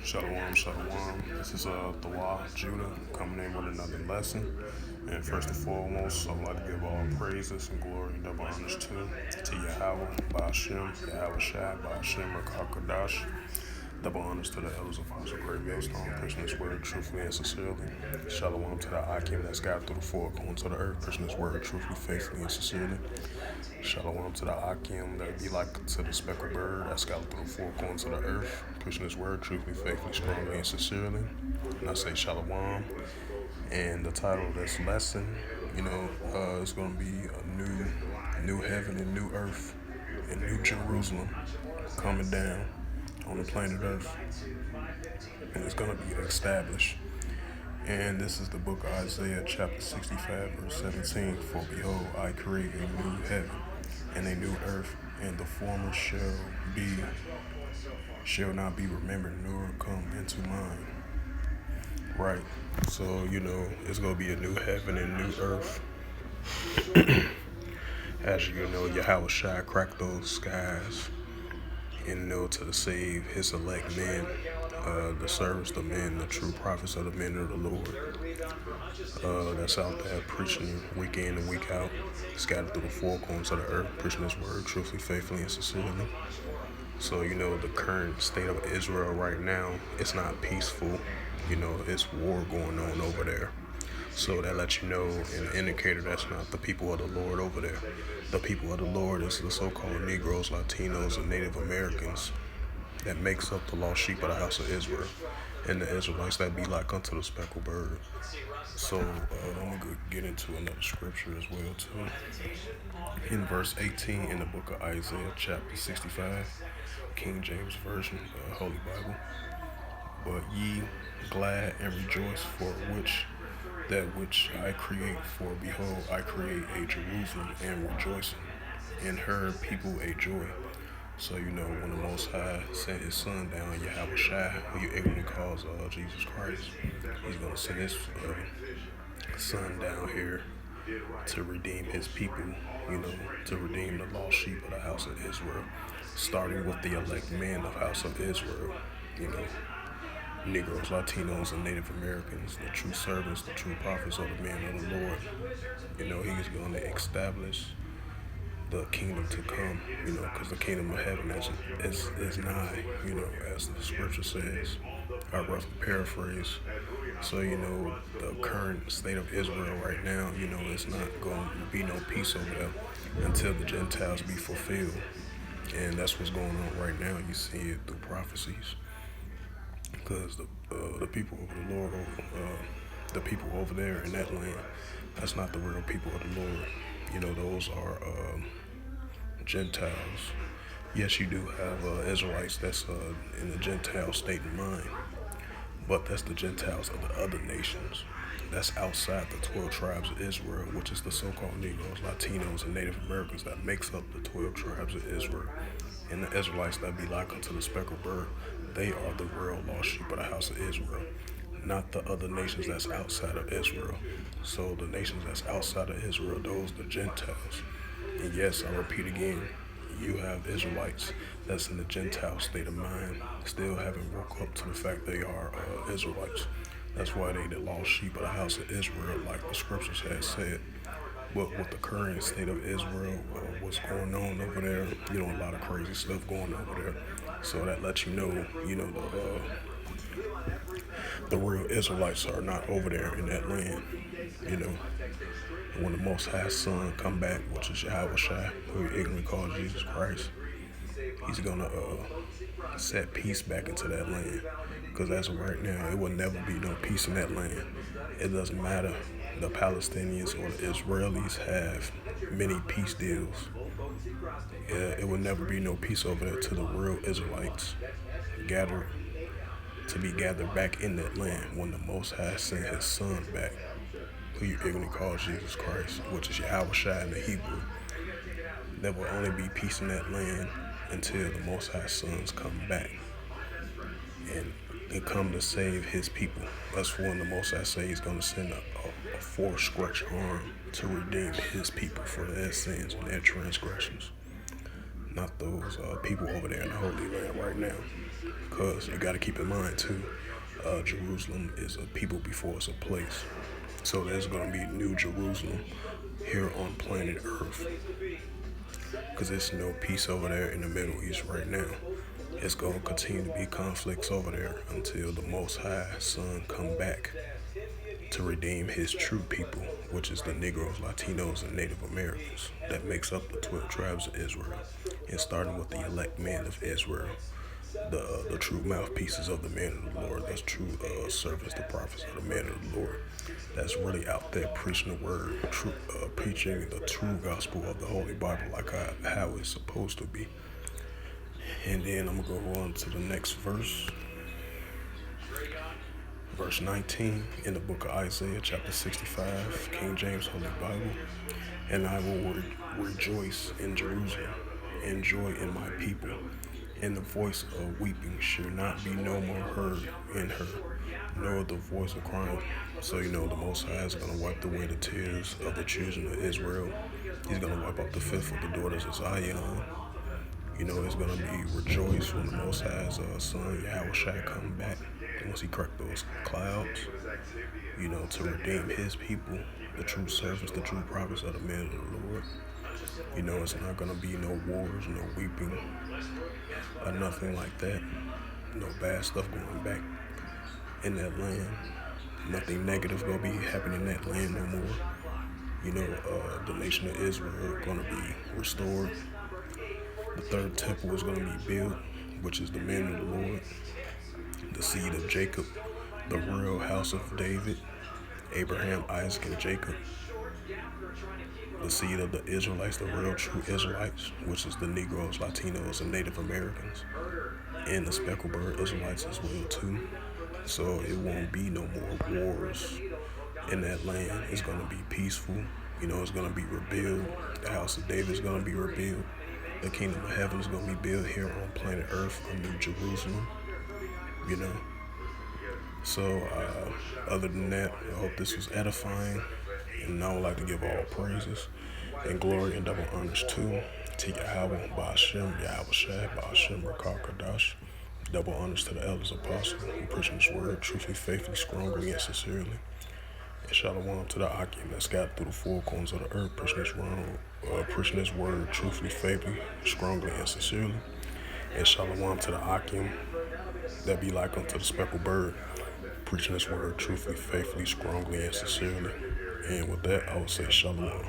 Shalom, shalom. This is Thawah Judah coming in with another lesson. And first and foremost, I would like to give all praises and glory and double honors to Yahweh, Ba'ashem, Yahweh Shai, Ba'ashem, Rakakadash. Double honors to the elders of Apostle Craig Millstone, preaching his word truthfully and sincerely. Shalom to the Akim that's scattered through the four corners of the earth, preaching his word truthfully, faithfully, and sincerely. Shalom to the Akim that be like to the speckled bird that scattered through the four corners of the earth, preaching his word truthfully, faithfully, strongly, and sincerely. And I say Shalom. And the title of this lesson, it's going to be a new heaven and new earth and new Jerusalem coming down on the planet Earth, and it's going to be established. And this is the book of Isaiah, chapter 65, verse 17. For behold, I create a new heaven and a new earth, and the former shall not be remembered, nor come into mind. Right. So, it's going to be a new heaven and new earth. As you know, Yahweh Shai cracked those skies and to save his elect men, the servants, the men, the true prophets of the men of the Lord, that's out there preaching week in and week out, scattered through the four corners of the earth, preaching his word truthfully, faithfully, and sincerely. So, the current state of Israel right now, it's not peaceful. It's war going on over there. So that lets you know, an indicator that's not the people of the Lord over there. The people of the Lord is the so-called Negroes, Latinos, and Native Americans that makes up the lost sheep of the house of Israel, and the Israelites that be like unto the speckled bird. So I'm going to get into another scripture as well too. In verse 18 in the book of Isaiah, chapter 65, King James Version, Holy Bible. But ye glad and rejoice for that which I create, for behold, I create a Jerusalem and rejoicing, and her people a joy. So, when the Most High sent his son down, Yahweh Shai, who you ignorantly calls Jesus Christ, he's going to send his son down here to redeem his people, to redeem the lost sheep of the house of Israel, starting with the elect men of house of Israel, Negroes, Latinos, and Native Americans, the true servants, the true prophets of the men of the Lord. He's going to establish the kingdom to come, because the kingdom of heaven is nigh, as the scripture says. I roughly paraphrase. So, the current state of Israel right now, it's not going to be no peace over there until the Gentiles be fulfilled. And that's what's going on right now. You see it through prophecies. Because the people of the Lord, the people over there in that land, that's not the real people of the Lord. Those are Gentiles. Yes, you do have Israelites that's in the Gentile state of mind, but that's the Gentiles of the other nations. That's outside the 12 tribes of Israel, which is the so-called Negroes, Latinos, and Native Americans that makes up the 12 tribes of Israel. And the Israelites that be like unto the speckled bird, they are the real lost sheep of the house of Israel, not the other nations that's outside of Israel. So the nations that's outside of Israel, those the Gentiles. And yes, I repeat again, you have Israelites that's in the Gentile state of mind, still haven't woke up to the fact they are Israelites. That's why they the lost sheep of the house of Israel, like the scriptures had said. But with the current state of Israel, what's going on over there, a lot of crazy stuff going over there. So that lets you know, the real Israelites are not over there in that land, When the Most High Son come back, which is Yahweh Shai, who you ignorantly call Jesus Christ, he's going to set peace back into that land. Because as of right now, it will never be no peace in that land. It doesn't matter. The Palestinians or the Israelis have many peace deals. It will never be no peace over there till the real Israelites be gathered back in that land when the Most High sent his son back, who you ignorantly call Jesus Christ, which is Yahweh Shai in the Hebrew. There will only be peace in that land until the Most High sons come back and come to save his people. That's when the Most High say he's going to send a four-stretched arm to redeem his people for their sins and their transgressions. Not those people over there in the Holy Land right now. Because you got to keep in mind too, Jerusalem is a people before it's a place. So there's going to be New Jerusalem here on planet Earth. Because there's no peace over there in the Middle East right now. It's going to continue to be conflicts over there until the Most High Son come back to redeem his true people, which is the Negroes, Latinos, and Native Americans that makes up the 12 tribes of Israel. And starting with the elect men of Israel, the true mouthpieces of the man of the Lord, that's true servants, the prophets of the man of the Lord, that's really out there preaching the word, preaching the true gospel of the Holy Bible like how it's supposed to be. And then I'm going to go on to the next verse. Verse 19 in the book of Isaiah, chapter 65, King James Holy Bible. And I will rejoice in Jerusalem, and joy in my people. And the voice of weeping shall not be no more heard in her, nor the voice of crying. So the Most High is going to wipe away the tears of the children of Israel. He's going to wipe out the fifth of the daughters of Zion. It's going to be rejoice when the Most High's Son, Yahweh Shai, come back. Once he cracked those clouds, to redeem his people, the true servants, the true prophets of the man of the Lord. It's not going to be no wars, no weeping, or nothing like that. No bad stuff going back in that land. Nothing negative going to be happening in that land no more. The nation of Israel going to be restored. The third temple is going to be built, which is the man of the Lord, the seed of Jacob, the real house of David, Abraham, Isaac, and Jacob. The seed of the Israelites, the real true Israelites, which is the Negroes, Latinos, and Native Americans, and the speckled bird Israelites as well too. So it won't be no more wars in that land. It's going to be peaceful. It's going to be rebuilt. The house of David is going to be rebuilt. The kingdom of heaven is going to be built here on planet Earth, a New Jerusalem. So other than that, I hope this was edifying. And I would like to give all praises and glory and double honors to Yahweh, Ba'ashem, Yahweh Shai, Ba'ashem, Rakah Kadash. Double honors to the elders apostles who preaching this word truthfully, faithfully, strongly, and sincerely. And shalom to the Akim that scattered through the four corners of the earth, preaching this word truthfully, faithfully, strongly, and sincerely. And shalom to the Akim that be like unto the speckled bird, preaching this word truthfully, faithfully, strongly, and sincerely. And with that, I would say shalom.